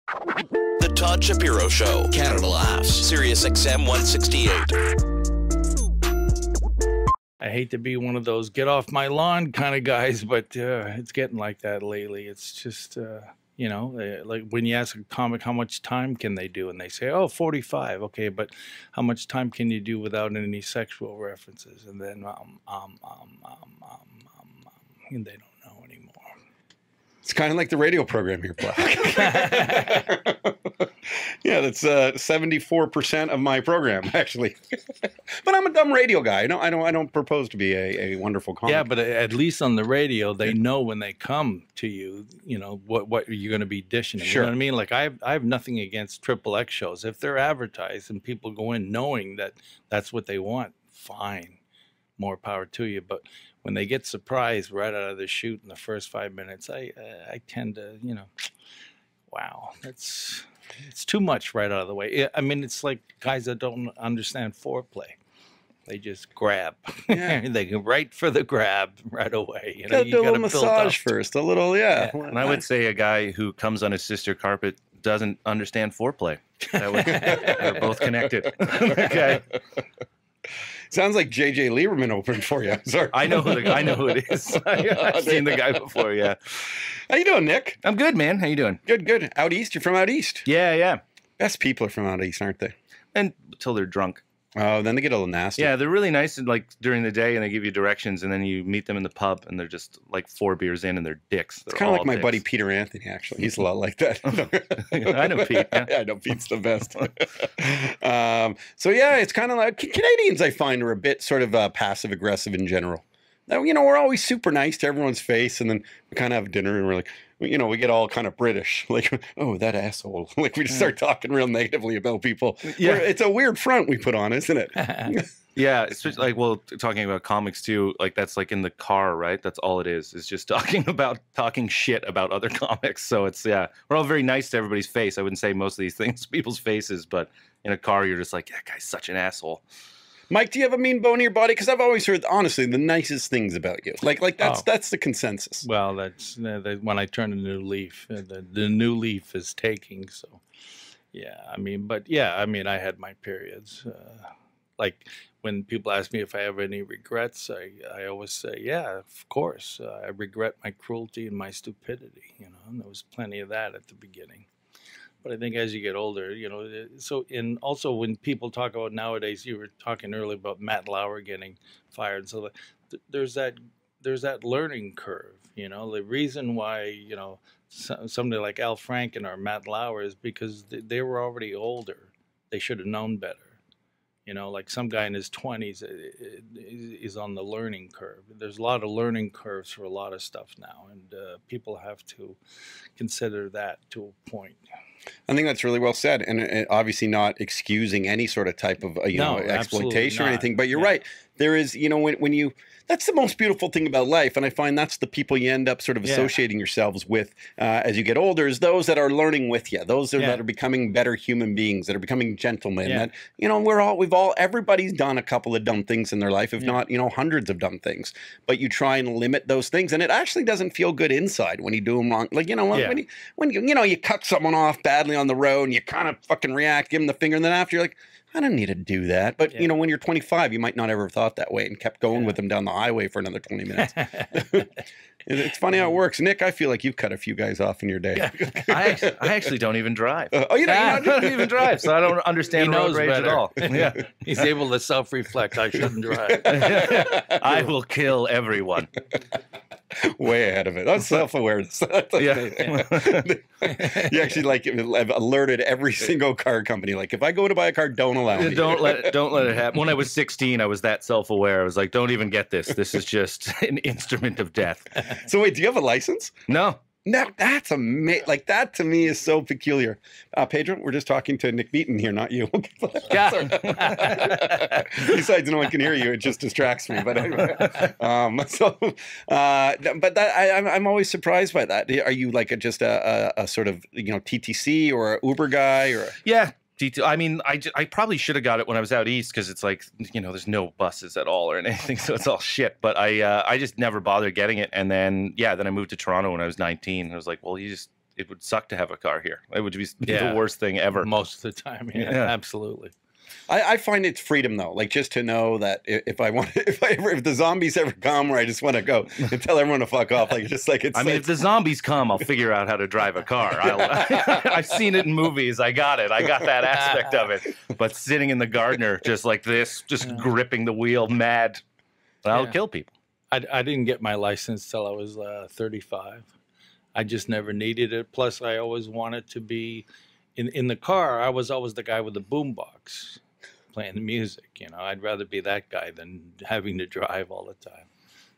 The Todd Shapiro Show, Canada Laughs, SiriusXM 168. I hate to be one of those get off my lawn kind of guys, but it's getting like that lately. It's just, like when you ask a comic how much time can they do, and they say, 45. Okay, but how much time can you do without any sexual references? And then, and they don't know anymore. It's kind of like the radio program here, Black. Yeah, that's 74% of my program, actually. But I'm a dumb radio guy. I don't propose to be a wonderful comic. Yeah, but at least on the radio, they know when they come to you, what you're going to be dishing. Sure. You know what I mean? Like I have nothing against XXX shows. If they're advertised and people go in knowing that that's what they want, fine, more power to you. But when they get surprised right out of the shoot in the first 5 minutes, I tend to, wow, it's too much right out of the way. I mean, it's like guys that don't understand foreplay. They just grab. Yeah. They go right for the grab right away. You got to do a little massage first, a little, yeah. And I would say a guy who comes on his sister carpet doesn't understand foreplay. They're both connected. Okay. Sounds like J.J. Lieberman opened for you. Sorry. I know who it is. I've seen the guy before, yeah. How you doing, Nick? I'm good, man. How you doing? Good. Out east? You're from out east? Yeah. Best people are from out east, aren't they? Until they're drunk. Oh, then they get a little nasty. Yeah, they're really nice and like during the day, and they give you directions, and then you meet them in the pub, and they're just like 4 beers in, and they're dicks. It's kind of like my buddy Peter Anthony, actually. He's a lot like that. I know Pete. Yeah. I know Pete's the best. So yeah, it's kind of like Canadians, I find, are a bit sort of passive aggressive in general. Now, we're always super nice to everyone's face, and then we kind of have dinner, and we're like, we get all kind of British, like, oh, that asshole. Like, we just start talking real negatively about people. Yeah. It's a weird front we put on, isn't it? Yeah, especially talking about comics too, like that's like in the car, right? That's all it is just talking shit about other comics. So it's, we're all very nice to everybody's face. I wouldn't say most of these things to people's faces, but in a car, you're just like, that guy's such an asshole. Mike, do you have a mean bone in your body? Because I've always heard, honestly, the nicest things about you. Like that's the consensus. Well, that's when I turn a new leaf. The new leaf is taking. So, yeah. I mean, I had my periods. Like when people ask me if I have any regrets, I always say, yeah, of course. I regret my cruelty and my stupidity. And there was plenty of that at the beginning. But I think as you get older, also when people talk about nowadays, you were talking earlier about Matt Lauer getting fired. So there's that learning curve, the reason why, somebody like Al Franken or Matt Lauer is because they were already older. They should have known better. Like some guy in his 20s is on the learning curve. There's a lot of learning curves for a lot of stuff now, and people have to consider that to a point. I think that's really well said, and obviously not excusing any sort of type of exploitation or anything. But you're right. There is, when you, that's the most beautiful thing about life, and I find that's the people you end up sort of associating yourselves with as you get older, is those that are learning with you, those that are becoming better human beings, that are becoming gentlemen. That everybody's done a couple of dumb things in their life, if not hundreds of dumb things. But you try and limit those things, and it actually doesn't feel good inside when you do them wrong. Like when you cut someone off badly on the road, and you kind of fucking react, give them the finger, and then after you're like, I don't need to do that. But, when you're 25, you might not ever have thought that way and kept going with them down the highway for another 20 minutes. It's funny how it works. Nick, I feel like you've cut a few guys off in your day. I actually don't even drive. I don't even drive, so I don't understand road rage at all. Yeah. He's able to self-reflect. I shouldn't drive. I will kill everyone. Way ahead of it. That's self-awareness. You actually have alerted every single car company. Like, if I go to buy a car, don't allow me. Don't let it happen. When I was 16, I was that self-aware. I was like, don't even get this. This is just an instrument of death. So wait, do you have a license? No. No, that's amazing. Like, that to me is so peculiar. Pedro, we're just talking to Nick Beaton here, not you. Besides, no one can hear you. It just distracts me. But anyway, I'm always surprised by that. Are you like just a sort of TTC or an Uber guy or? Yeah. I mean, I probably should have got it when I was out east because it's like, there's no buses at all or anything, so it's all shit. But I just never bothered getting it. And then, then I moved to Toronto when I was 19. I was like, well, you just it would suck to have a car here. It would be the worst thing ever. Most of the time, absolutely. I find it's freedom though, like just to know that if the zombies ever come, where I just want to go and tell everyone to fuck off, like just like it's. I mean, if the zombies come, I'll figure out how to drive a car. I've seen it in movies. I got it. I got that aspect of it. But sitting in the Gardner just like this, just gripping the wheel, mad, I'll kill people. I didn't get my license till I was 35. I just never needed it. Plus, I always wanted to be in the car. I was always the guy with the boombox playing the music. You know, I'd rather be that guy than having to drive all the time.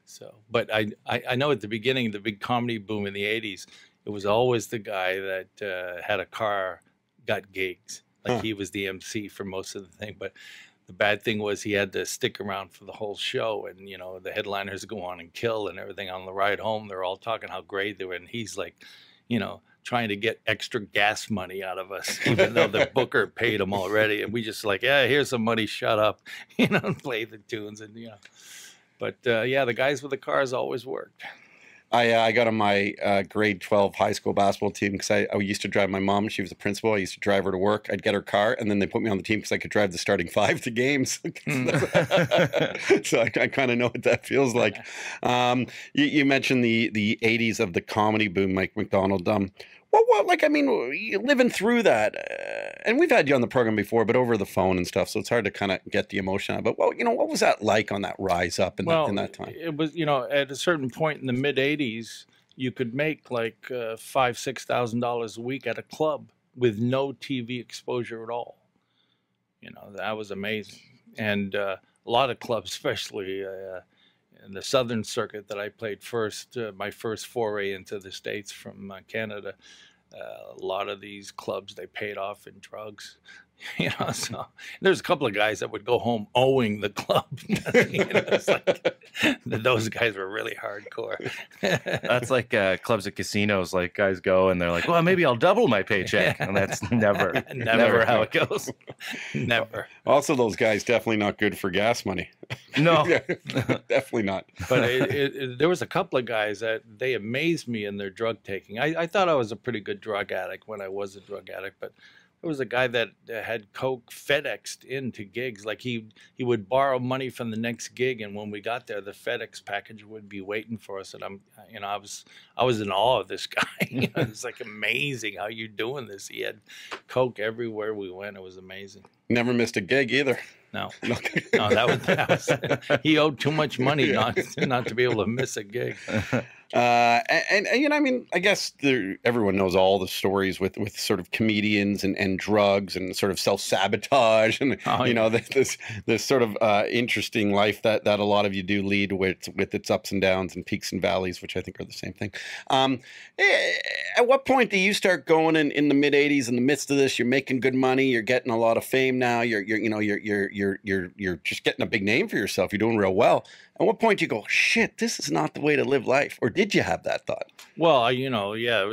So, but I know at the beginning, the big comedy boom in the 80s, it was always the guy that had a car, got gigs. Like he was the MC for most of the thing. But the bad thing was he had to stick around for the whole show. And, you know, the headliners go on and kill and everything. On the ride home, they're all talking how great they were. And he's like, you know, trying to get extra gas money out of us, even though the booker paid him already. And we just like, yeah, here's some money, shut up, you know, and play the tunes. And, you know, but yeah, the guys with the cars always worked. I got on my grade 12 high school basketball team because I used to drive my mom. She was the principal. I used to drive her to work. I'd get her car, and then they put me on the team because I could drive the starting 5 to games. So I kind of know what that feels like. You mentioned the 80s of the comedy boom, Mike MacDonald. What, like, I mean, living through that, and we've had you on the program before, but over the phone and stuff, so it's hard to kind of get the emotion out. But, well, you know, what was that like on that rise up in that time? It was, you know, at a certain point in the mid 80s, you could make like $5,000-$6,000 a week at a club with no TV exposure at all. You know, that was amazing. And a lot of clubs, especially in the Southern Circuit that I played first, my first foray into the States from Canada, a lot of these clubs, they paid off in drugs. You know, so there's a couple of guys that would go home owing the club. You know, it's like, those guys were really hardcore. That's like clubs at casinos. Like guys go and they're like, "Well, maybe I'll double my paycheck," and that's never how it goes. Never. Also, those guys definitely not good for gas money. No, definitely not. But there was a couple of guys that they amazed me in their drug taking. I thought I was a pretty good drug addict when I was a drug addict, but there was a guy that had coke FedExed into gigs. Like he would borrow money from the next gig, and when we got there, the FedEx package would be waiting for us. And I was in awe of this guy. You know, it's like amazing how you're doing this. He had coke everywhere we went. It was amazing. Never missed a gig either. No, that was he owed too much money not to be able to miss a gig. And you know, I mean, I guess everyone knows all the stories with sort of comedians and drugs and sort of self-sabotage and you know this sort of interesting life that a lot of you do lead with its ups and downs and peaks and valleys, which I think are the same thing. At what point do you start going in the mid 80s, in the midst of this, you're making good money, you're getting a lot of fame now, you're just getting a big name for yourself, you're doing real well. At what point do you go, shit, this is not the way to live life? Or did you have that thought? Well, you know, yeah,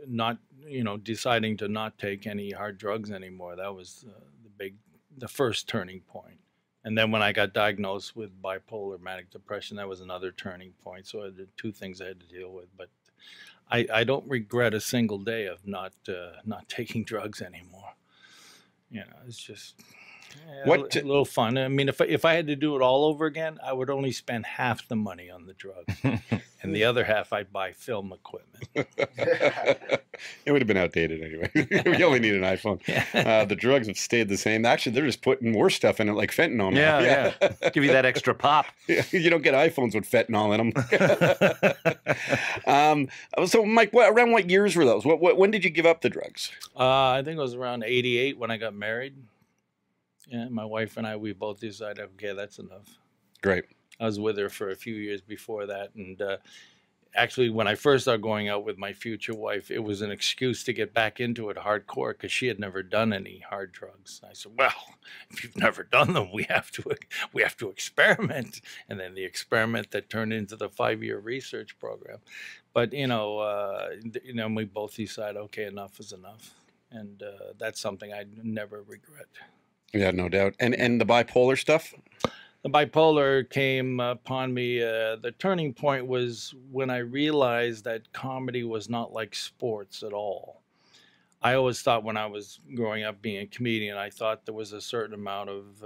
not, you know, deciding to not take any hard drugs anymore. That was the first turning point. And then when I got diagnosed with bipolar manic depression, that was another turning point. So I did 2 things I had to deal with. But I don't regret a single day of not taking drugs anymore. You know, it's just... Yeah, a little fun. I mean, if I had to do it all over again, I would only spend half the money on the drugs, and the other half I'd buy film equipment. It would have been outdated anyway. You only need an iPhone. Yeah. The drugs have stayed the same. Actually, they're just putting more stuff in it, like fentanyl. Yeah. Give you that extra pop. Yeah, you don't get iPhones with fentanyl in them. So, Mike, around what years were those? When did you give up the drugs? I think it was around 88 when I got married. Yeah, my wife and I, we both decided, okay, that's enough. Great. I was with her for a few years before that. And actually, when I first started going out with my future wife, it was an excuse to get back into it hardcore because she had never done any hard drugs. I said, well, if you've never done them, we have to experiment. And then the experiment that turned into the 5-year research program. But, you know, we both decided, okay, enough is enough. And that's something I never regret. Yeah, no doubt. And the bipolar stuff? the bipolar came upon me. The turning point was when I realized that comedy was not like sports at all. I always thought when I was growing up being a comedian, I thought there was a certain amount of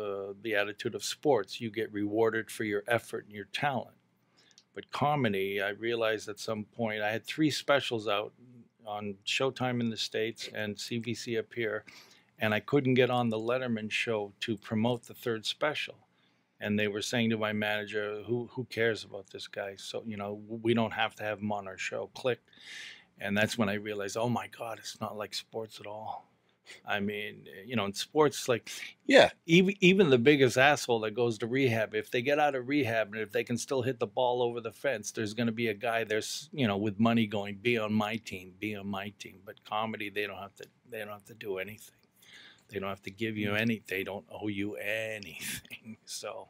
the attitude of sports. You get rewarded for your effort and your talent. But comedy, I realized at some point, I had 3 specials out on Showtime in the States and CBC up here, and I couldn't get on the Letterman show to promote the 3rd special. And they were saying to my manager, who cares about this guy? So, we don't have to have him on our show. Click. And that's when I realized, oh my God, it's not like sports at all. I mean, in sports, like, yeah, even the biggest asshole that goes to rehab, if they get out of rehab and if they can still hit the ball over the fence, there's going to be a guy there's, with money going, be on my team, be on my team. But comedy, they don't have to do anything. They don't have to give you anything. They don't owe you anything. So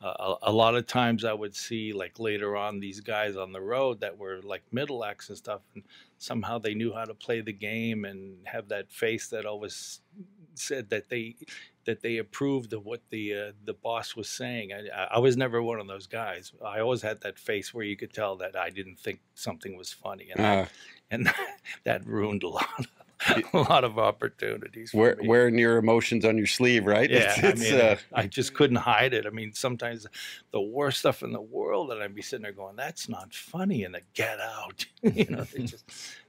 a lot of times I would see, like, later on, these guys on the road that were like middle acts and stuff, and somehow they knew how to play the game and have that face that always said that they approved of what the boss was saying. I was never one of those guys. I always had that face where you could tell that I didn't think something was funny, and that ruined a lot of opportunities for me. Wearing your emotions on your sleeve, right? Yeah, I just couldn't hide it. I mean, sometimes the worst stuff in the world, and I'd be sitting there going, "That's not funny," and they get out.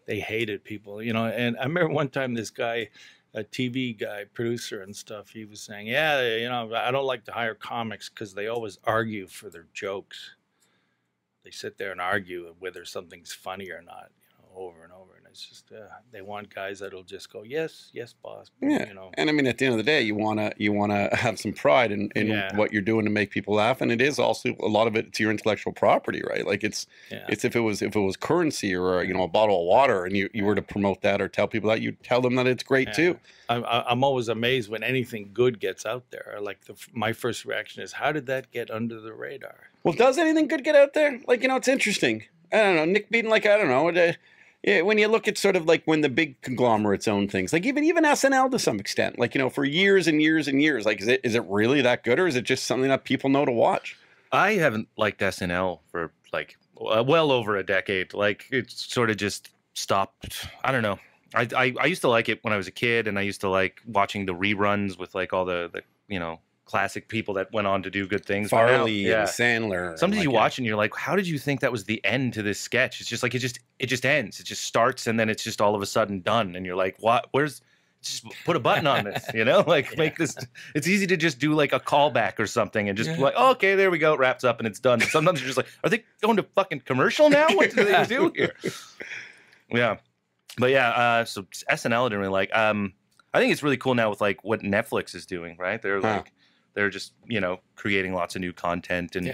They hated people, And I remember one time this guy, a TV guy, producer and stuff, he was saying, "Yeah, I don't like to hire comics because they always argue for their jokes. They sit there and argue whether something's funny or not, over and over." It's just they want guys that'll just go, yes, boss. Yeah. And I mean, at the end of the day, you wanna have some pride in what you're doing to make people laugh, and it is also a lot of it's your intellectual property, right? Like it's if it was currency or a bottle of water, and you were to promote that or tell people that, you tell them that it's great too. I'm always amazed when anything good gets out there. Like my first reaction is, how did that get under the radar? Well, does anything good get out there? Like, it's interesting. I don't know, Nick Beaton. Like, I don't know. Yeah, when you look at sort of like when the big conglomerates own things, like even SNL to some extent, like, for years and years and years, like, is it really that good, or is it just something that people know to watch? I haven't liked SNL for like well over a decade. Like, it's sort of just stopped. I don't know. I used to like it when I was a kid, and I used to like watching the reruns with like all the classic people that went on to do good things. Farley and Sandler. Sometimes you watch and you're like, how did you think that was the end to this sketch? It's just like, it just ends. It just starts, and then it's just all of a sudden done. And you're like, what? Just put a button on this, make this. It's easy to just do like a callback or something and just be like, oh, okay, there we go. It wraps up and it's done. And sometimes you're just like, are they going to fucking commercial now? What do they do here? Yeah. But yeah, so SNL I didn't really like. I think it's really cool now with like what Netflix is doing, right? They're like, they're just, creating lots of new content, and you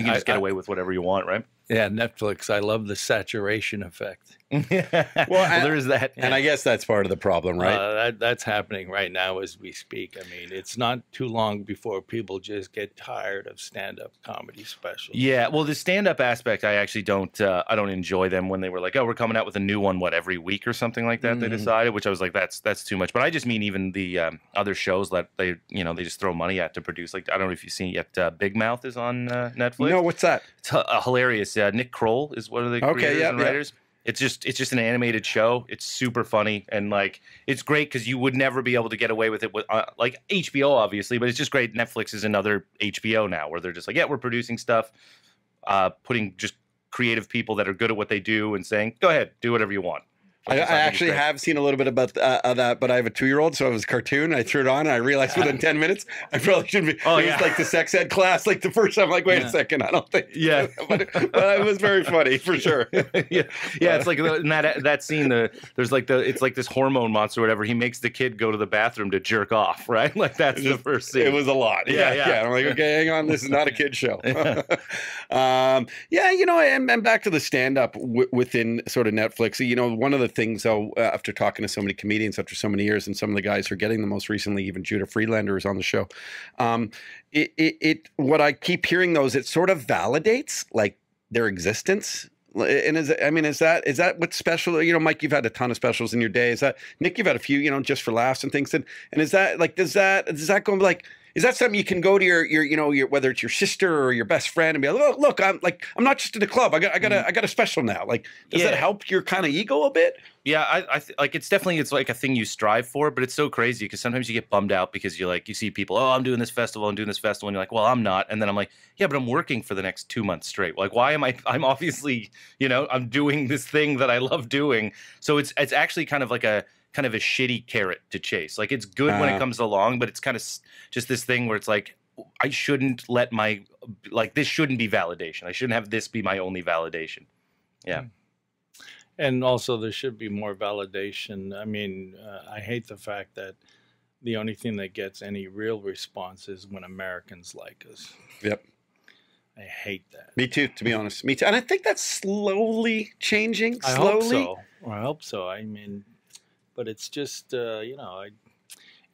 can just get away with whatever you want, right? Yeah, Netflix. I love the saturation effect. Well, there is that. And I guess that's part of the problem, right? That's happening right now as we speak. I mean, it's not too long before people just get tired of stand-up comedy specials. Yeah, well, the stand-up aspect, I actually don't enjoy them when they were like, oh, we're coming out with a new one, every week or something like that, they decided, which I was like, that's too much. But I just mean even the other shows that they just throw money at to produce. Like, I don't know if you've seen it yet, Big Mouth is on Netflix. No, what's that? It's hilarious. Nick Kroll is one of the creators and writers. It's just an animated show. It's super funny, and like, it's great because you would never be able to get away with it with like HBO, obviously, but it's just great. Netflix is another HBO now, where they're just like, yeah, we're producing stuff, putting just creative people that are good at what they do and saying, go ahead, do whatever you want. I actually have seen a little bit about that, but I have a 2-year-old, so it was a cartoon. I threw it on, and I realized within 10 minutes, I probably shouldn't be. Oh, it was like the sex ed class, like the first time, I'm like, wait a second, I don't think. Yeah. but it was very funny, for sure. Yeah, it's like in that scene, there's like it's like this hormone monster or whatever. He makes the kid go to the bathroom to jerk off, right? Like, that's the first scene. It was a lot. Yeah. I'm like, okay, hang on, this is not a kid's show. And back to the stand-up within sort of Netflix. One of the things, though, after talking to so many comedians after so many years, and some of the guys who are getting them most recently, even Judah Friedlander is on the show. What I keep hearing, though, is it sort of validates like their existence. And is that what's special? Mike, you've had a ton of specials in your day. Is that, Nick, you've had a few, just for laughs and things. And is that like, does that go like, is that something you can go to your whether it's your sister or your best friend and be like, look, I'm not just in a club. I got a special now. Like, does that help your kind of ego a bit? Yeah, like it's like a thing you strive for, but it's so crazy because sometimes you get bummed out because you see people, oh, I'm doing this festival, and you're like, well, I'm not, and then I'm like, yeah, but I'm working for the next 2 months straight. Like, why am I'm obviously, I'm doing this thing that I love doing, so it's actually kind of a shitty carrot to chase. Like, it's good when it comes along, but it's kind of just this thing where it's like, I shouldn't let this shouldn't be validation. I shouldn't have this be my only validation. Yeah. And also, there should be more validation. I mean, I hate the fact that the only thing that gets any real response is when Americans like us. Yep. I hate that. Me too, to be honest. Me too. And I think that's slowly changing. I hope so. I mean, but it's just, and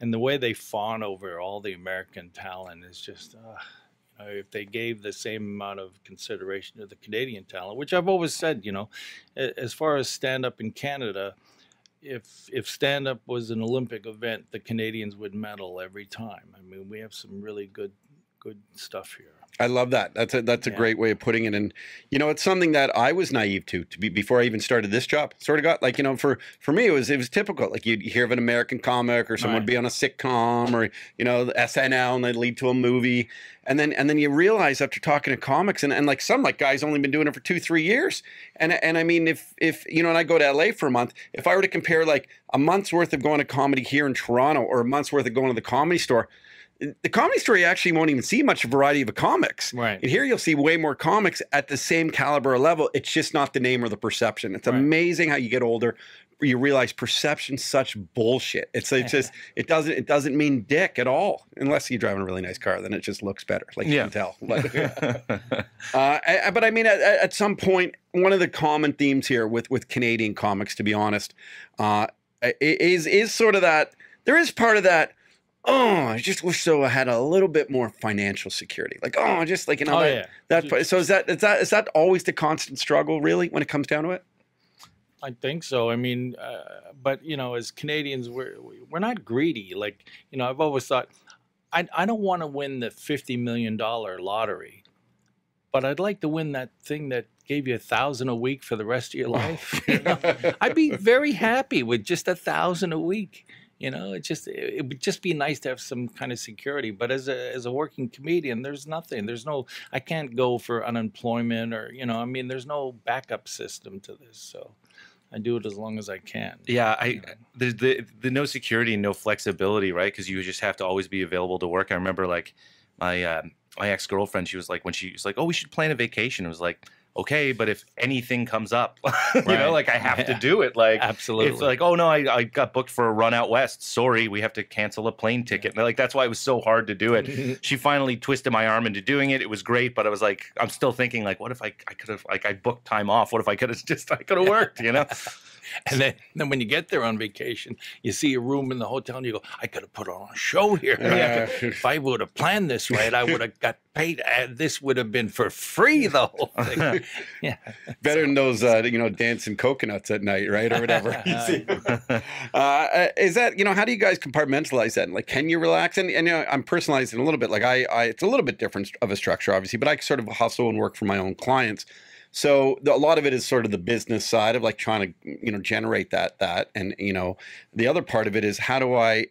the way they fawn over all the American talent is just, if they gave the same amount of consideration to the Canadian talent, which I've always said, as far as stand-up in Canada, if stand-up was an Olympic event, the Canadians would medal every time. I mean, we have some really good stuff here. I love that. That's a great way of putting it. And, it's something that I was naive to be before I even started this job. Sort of got like, for me, it was typical. Like you'd hear of an American comic or someone would be on a sitcom or, the SNL and they'd lead to a movie. And then you realize after talking to comics and like some guys only been doing it for 2-3 years. And I mean, if and I go to LA for a month, if I were to compare like a month's worth of going to comedy here in Toronto or a month's worth of going to the Comedy Store, the Comedy Store, you actually won't even see much variety of comics. Right. And here you'll see way more comics at the same caliber or level. It's just not the name or the perception. It's amazing how you get older, you realize perception's such bullshit. It's just it doesn't mean dick at all unless you're driving a really nice car. Then it just looks better, like you can tell. But I mean, at some point, one of the common themes here with Canadian comics, to be honest, is sort of that. There is part of that. Oh, I just wish I had a little bit more financial security. Like, just like that. So is that always the constant struggle, really, when it comes down to it? I think so. I mean, but as Canadians, we're not greedy. Like, I've always thought, I don't want to win the $50 million lottery, but I'd like to win that thing that gave you $1,000 a week for the rest of your life. I'd be very happy with just $1,000 a week. It would just be nice to have some kind of security. But as a working comedian, there's nothing. I can't go for unemployment or, there's no backup system to this. So I do it as long as I can. Yeah, there's the no security and no flexibility, right? Because you just have to always be available to work. I remember like my ex-girlfriend, she was like, when she was like, oh, we should plan a vacation. It was like, okay, but if anything comes up, like I have to do it. Like, absolutely. It's like, oh no, I got booked for a run out west. Sorry, we have to cancel a plane ticket. And like, that's why it was so hard to do it. She finally twisted my arm into doing it. It was great, but I was like, I'm still thinking like, what if I could have, like, I booked time off. What if I could have worked, And then when you get there on vacation, you see a room in the hotel and you go, I could have put on a show here. If I would have planned this right, I would have got paid. This would have been for free, the whole thing. Better than those, dancing coconuts at night, right? Or whatever. Is that, how do you guys compartmentalize that? Like, can you relax? And I'm personalizing a little bit. Like it's a little bit different of a structure, obviously, but I sort of hustle and work for my own clients. So a lot of it is sort of the business side of like trying to, generate that. And, the other part of it is how do I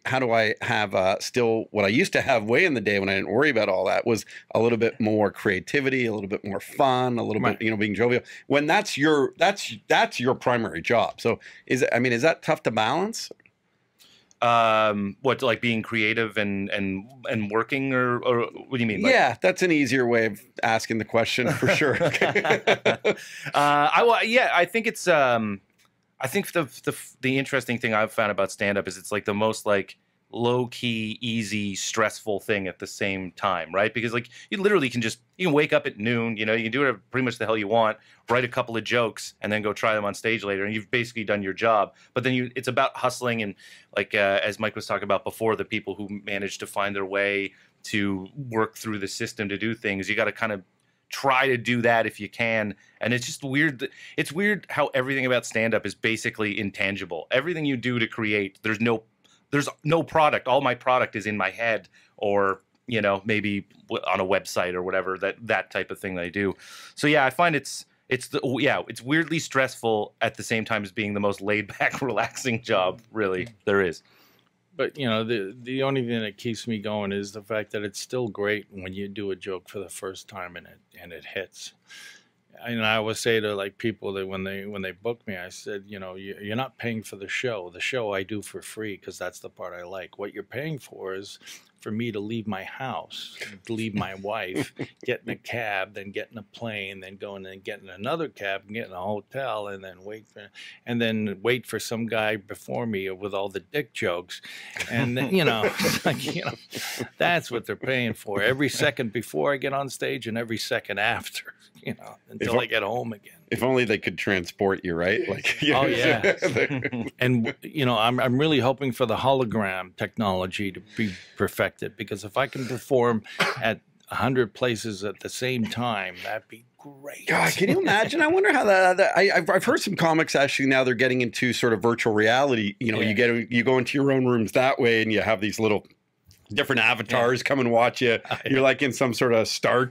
have still what I used to have way in the day when I didn't worry about all that was a little bit more creativity, a little bit more fun, a little bit, being jovial when that's your primary job. So is that tough to balance? Like being creative and working or what do you mean? Yeah, that's an easier way of asking the question for sure. I think it's I think the interesting thing I've found about stand-up is it's like the most like low-key, easy, stressful thing at the same time, right? Because like you literally you can wake up at noon, you can do whatever pretty much the hell you want, write a couple of jokes, and then go try them on stage later, and you've basically done your job. But then it's about hustling and like as Mike was talking about before, the people who manage to find their way to work through the system to do things, you got to kind of try to do that if you can. And it's just weird. It's weird how everything about stand-up is basically intangible. Everything you do to create, there's no product. All my product is in my head or maybe on a website or whatever, that type of thing that I do. So yeah, I find it's weirdly stressful at the same time as being the most laid back, relaxing job really there is. But the only thing that keeps me going is the fact that it's still great when you do a joke for the first time and it hits. And I always say to like people that when they book me, I said, you're not paying for the show. The show I do for free because that's the part I like. What you're paying for is for me to leave my house, leave my wife, get in a cab, then get in a plane, then go and then get in another cab and get in a hotel, and then wait for some guy before me with all the dick jokes, and then, that's what they're paying for. Every second before I get on stage and every second after, until I get home again. If only they could transport you, right? Like, oh yeah. And I'm really hoping for the hologram technology to be perfected, because if I can perform at 100 places at the same time, that'd be great. God, can you imagine? I wonder how that I've heard some comics actually now they're getting into sort of virtual reality. You go into your own rooms that way, and you have these little different avatars come and watch you. You're like in some sort of Star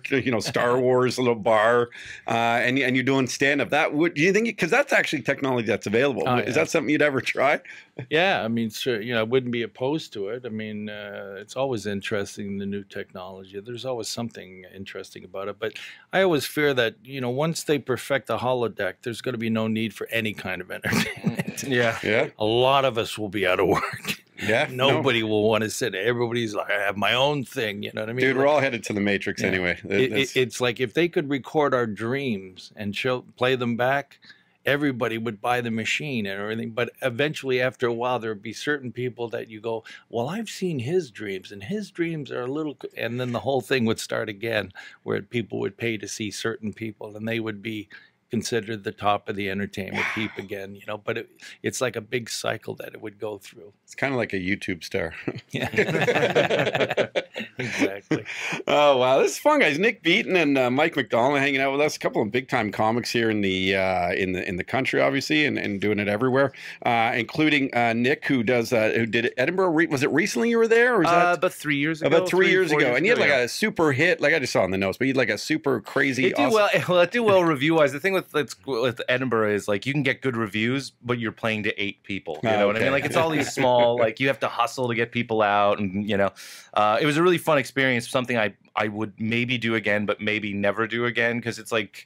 Wars little bar, and you're doing stand up. Do you think? Because that's actually technology that's available. Is that something you'd ever try? Yeah, I mean, sure. I wouldn't be opposed to it. I mean, it's always interesting, the new technology. There's always something interesting about it. But I always fear that once they perfect the holodeck, there's going to be no need for any kind of entertainment. Yeah. A lot of us will be out of work. Yeah, nobody will want to sit. Everybody's like, I have my own thing. You know what I mean? Dude, we're all headed to the Matrix anyway. It's like if they could record our dreams and play them back, everybody would buy the machine and everything. But eventually, after a while, there would be certain people that you go, well, I've seen his dreams, and his dreams are a little, and then the whole thing would start again, where people would pay to see certain people, and they would be considered the top of the entertainment heap again, but it's like a big cycle that it would go through. It's kind of like a YouTube star. Yeah. Exactly. Oh, wow. This is fun, guys. Nick Beaton and Mike MacDonald hanging out with us. A couple of big time comics here in the country, obviously, and doing it everywhere, including Nick, who did Edinburgh. Was it recently you were there? Or was that about 3 years ago? About 3 years ago. And you had like a super hit, like I just saw in the notes, but you had like a super crazy. It do well review wise. The thing with Edinburgh is like you can get good reviews, but you're playing to 8 people. You know what I mean? Like it's all these small, like you have to hustle to get people out, and it was a really fun experience. Something I would maybe do again, but maybe never do again, because it's like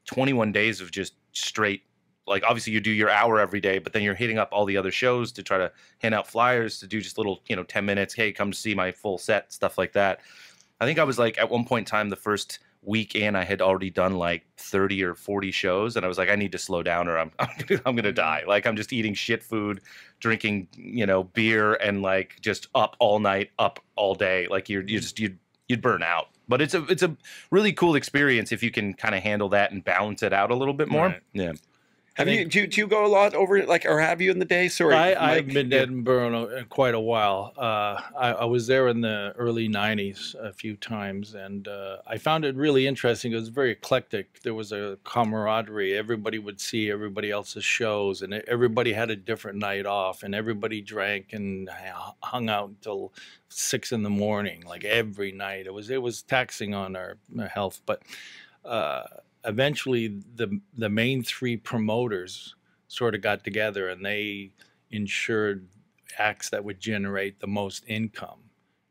21 days of just straight. Like obviously you do your hour every day, but then you're hitting up all the other shows to try to hand out flyers to do just little 10 minutes. Hey, come see my full set, stuff like that. I think I was like at one point in time the first week in, I had already done like 30 or 40 shows, and I was like, I need to slow down or I'm gonna die. Like I'm just eating shit food, drinking beer, and like just up all night, up all day. Like you'd burn out. But it's a really cool experience if you can kind of handle that and balance it out a little bit more. Right. Yeah. Do you go a lot over, like, or have you in the day? Sorry, I've been to Edinburgh in quite a while. I was there in the early 90s a few times, and I found it really interesting. It was very eclectic. There was a camaraderie. Everybody would see everybody else's shows, and everybody had a different night off, and everybody drank and hung out until 6 in the morning, like every night. It was taxing on our health, but eventually the main 3 promoters sort of got together, and they ensured acts that would generate the most income,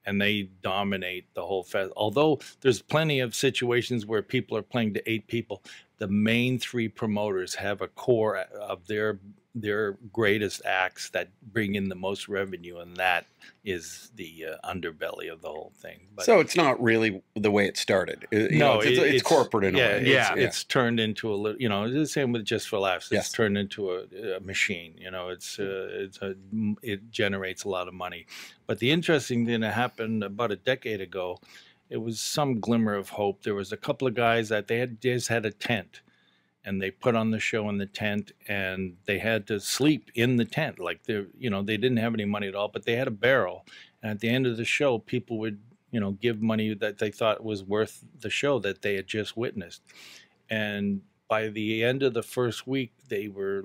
and they dominate the whole fest. Although there's plenty of situations where people are playing to 8 people, the main 3 promoters have a core of their greatest acts that bring in the most revenue, and that is the underbelly of the whole thing. But, so it's not really the way it started. It's corporate in a way. It's turned into a little. It's the same with Just for Laughs. It's turned into a machine. It generates a lot of money. But the interesting thing that happened about a decade ago, it was some glimmer of hope. There was a couple of guys that they just had a tent, and they put on the show in the tent, and they had to sleep in the tent. Like they didn't have any money at all, but they had a barrel. And at the end of the show, people would, give money that they thought was worth the show that they had just witnessed. And by the end of the first week, they were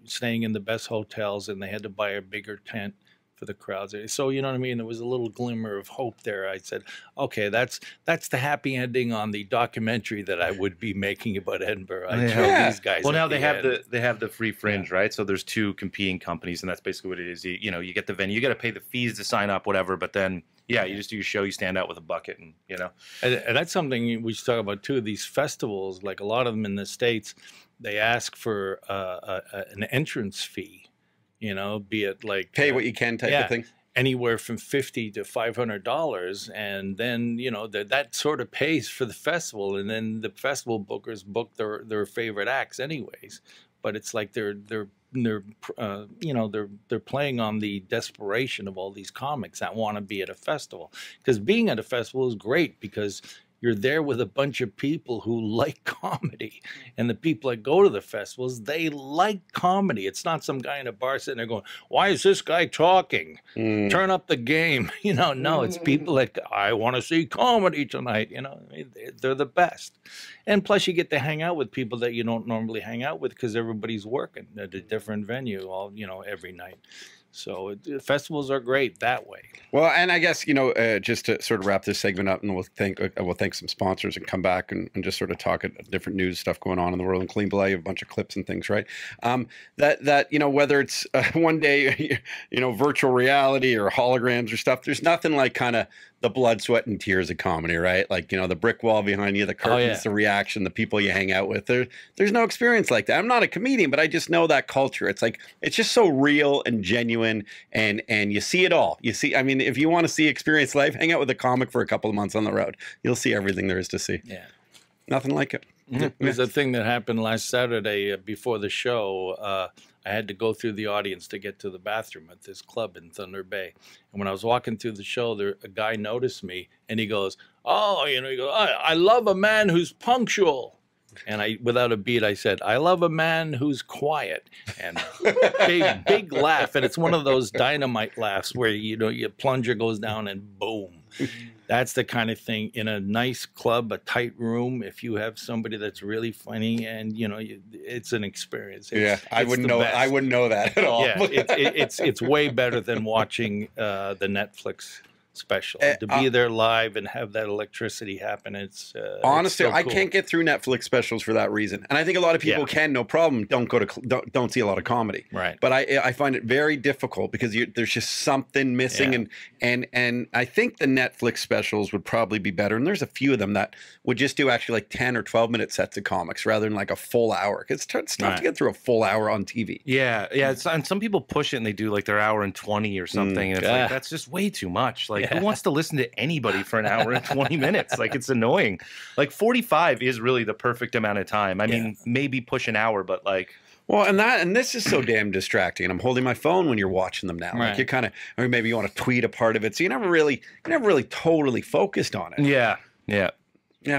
staying in the best hotels, and they had to buy a bigger tent for the crowds. So, you know what I mean? There was a little glimmer of hope there. I said, okay, that's the happy ending on the documentary that I would be making about Edinburgh. I showed these guys. Well, now they have the free fringe, right? So there's two competing companies, and that's basically what it is. You know, you get the venue, you got to pay the fees to sign up, whatever, but then you just do your show, you stand out with a bucket, and you know. And that's something we should talk about too. These festivals, like a lot of them in the States, they ask for an entrance fee. You know, be it like pay what you can type of thing. Anywhere from $50 to $500, and then you know that sort of pays for the festival, and then the festival bookers book their favorite acts anyways. But it's like they're playing on the desperation of all these comics that want to be at a festival, because being at a festival is great because you're there with a bunch of people who like comedy, and the people that go to the festivals, they like comedy. It's not some guy in a bar sitting there going, "Why is this guy talking? Turn up the game." You know, no, it's people that I want to see comedy tonight. You know, they're the best, and plus you get to hang out with people that you don't normally hang out with because everybody's working at a different venue every night. So festivals are great that way. Well, and I guess, just to sort of wrap this segment up, and we'll thank some sponsors and come back and just sort of talk at different news stuff going on in the world. And Clean Belay, a bunch of clips and things, right? Whether it's one day, virtual reality or holograms or stuff, there's nothing like kind of the blood, sweat, and tears of comedy, right? Like, the brick wall behind you, the curtains, the reaction, the people you hang out with. There's no experience like that. I'm not a comedian, but I just know that culture. It's like, it's just so real and genuine, and you see it all. You see, I mean, if you want to experience life, hang out with a comic for a couple of months on the road. You'll see everything there is to see. Yeah. Nothing like it. There's a thing that happened last Saturday before the show. I had to go through the audience to get to the bathroom at this club in Thunder Bay. And when I was walking through the show, a guy noticed me, and he goes, I love a man who's punctual. And without a beat, I said, I love a man who's quiet. And big laugh. And it's one of those dynamite laughs where, your plunger goes down and boom. That's the kind of thing in a nice club, a tight room. If you have somebody that's really funny, and it's an experience. I wouldn't know that at all. Yeah, it's way better than watching the Netflix special. To be there live and have that electricity happen, honestly, it's so I cool. can't get through Netflix specials for that reason. And I think a lot of people can, no problem, don't see a lot of comedy. Right. But I find it very difficult because there's just something missing, and I think the Netflix specials would probably be better. And there's a few of them that would just do actually like 10 or 12 minute sets of comics rather than like a full hour. It's tough to get through a full hour on TV. Yeah. And some people push it and they do like their hour and 20 or something. And it's like, that's just way too much. Like, who wants to listen to anybody for an hour and 20 minutes? Like, it's annoying. Like 45 is really the perfect amount of time. I mean, maybe push an hour, but like. Well, and this is so damn distracting. And I'm holding my phone when you're watching them now. Like, you're kind of, or maybe you want to tweet a part of it, so you're never really totally focused on it. Yeah.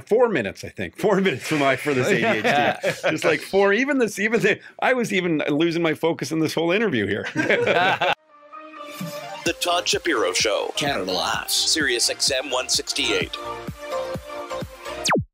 4 minutes, I think. 4 minutes for this ADHD. Just like four. I was even losing my focus in this whole interview here. The Todd Shapiro Show, Canada Laughs, SiriusXM 168.